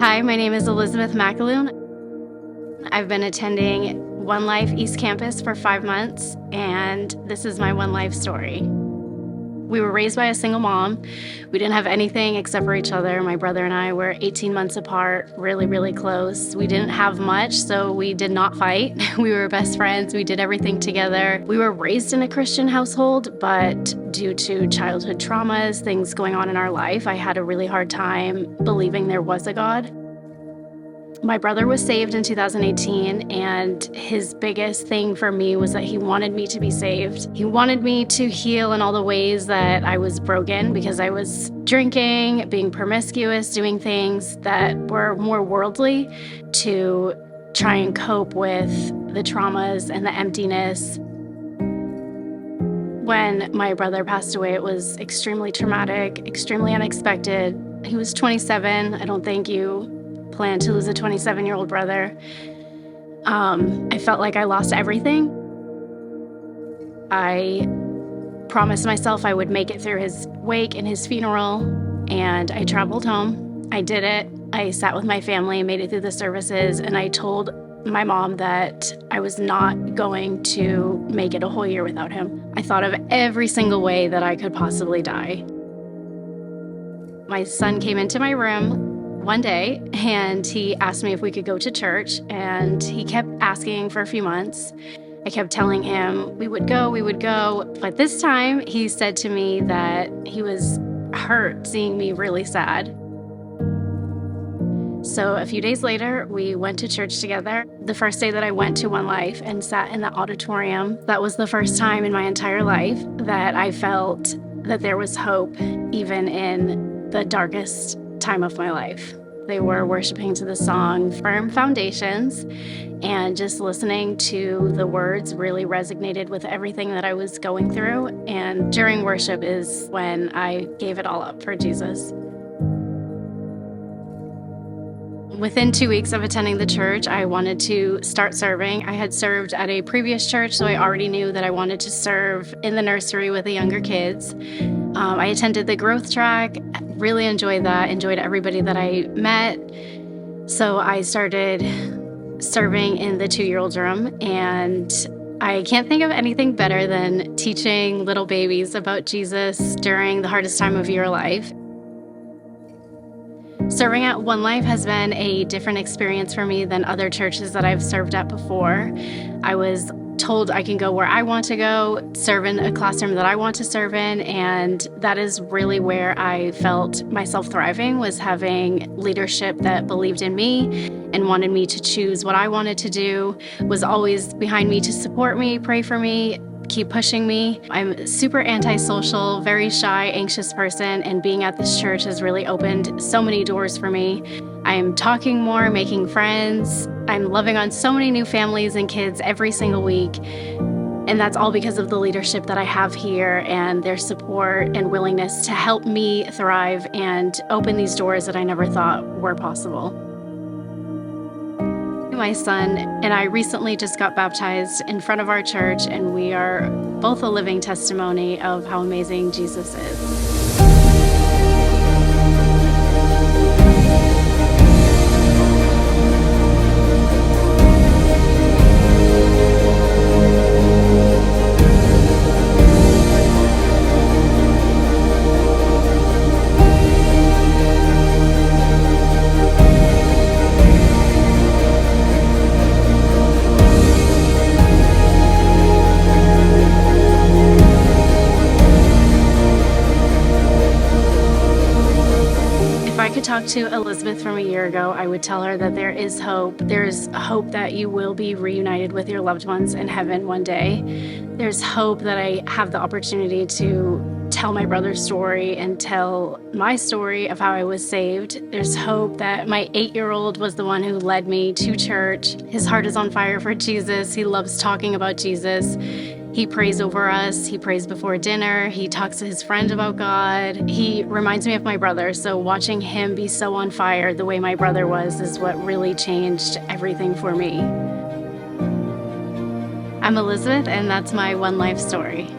Hi, my name is Elizabeth McAloon. I've been attending One Life East Campus for 5 months, and this is my One Life story. We were raised by a single mom. We didn't have anything except for each other. My brother and I were 18 months apart, really, really close. We didn't have much, so we did not fight. We were best friends. We did everything together. We were raised in a Christian household, but due to childhood traumas, things going on in our life, I had a really hard time believing there was a God. My brother was saved in 2018, and his biggest thing for me was that he wanted me to be saved. He wanted me to heal in all the ways that I was broken because I was drinking, being promiscuous, doing things that were more worldly to try and cope with the traumas and the emptiness. When my brother passed away, it was extremely traumatic, extremely unexpected. He was 27. I don't think you plan to lose a 27-year-old brother. I felt like I lost everything. I promised myself I would make it through his wake and his funeral, and I traveled home. I did it. I sat with my family, made it through the services, and I told my mom that I was not going to make it a whole year without him. I thought of every single way that I could possibly die. My son came into my room one day and he asked me if we could go to church, and he kept asking for a few months. I kept telling him we would go, but this time he said to me that he was hurt seeing me really sad. So a few days later, we went to church together. The first day that I went to One Life and sat in the auditorium, that was the first time in my entire life that I felt that there was hope, even in the darkest time of my life. They were worshiping to the song Firm Foundations, and just listening to the words really resonated with everything that I was going through. And during worship is when I gave it all up for Jesus. Within 2 weeks of attending the church, I wanted to start serving. I had served at a previous church, so I already knew that I wanted to serve in the nursery with the younger kids. I attended the growth track, really enjoyed that, enjoyed everybody that I met. So I started serving in the 2-year-old room, and I can't think of anything better than teaching little babies about Jesus during the hardest time of your life. Serving at One Life has been a different experience for me than other churches that I've served at before. I was told I can go where I want to go, serve in a classroom that I want to serve in, and that is really where I felt myself thriving, was having leadership that believed in me and wanted me to choose what I wanted to do, was always behind me to support me, pray for me, keep pushing me. I'm super antisocial, very shy, anxious person, and being at this church has really opened so many doors for me. I'm talking more, making friends. I'm loving on so many new families and kids every single week. And that's all because of the leadership that I have here and their support and willingness to help me thrive and open these doors that I never thought were possible. My son and I recently just got baptized in front of our church, and we are both a living testimony of how amazing Jesus is. If I could talk to Elizabeth from a year ago, I would tell her that there is hope. There's hope that you will be reunited with your loved ones in heaven one day. There's hope that I have the opportunity to tell my brother's story and tell my story of how I was saved. There's hope that my 8-year-old was the one who led me to church. His heart is on fire for Jesus. He loves talking about Jesus. He prays over us. He prays before dinner. He talks to his friend about God. He reminds me of my brother. So watching him be so on fire the way my brother was is what really changed everything for me. I'm Elizabeth, and that's my One Life story.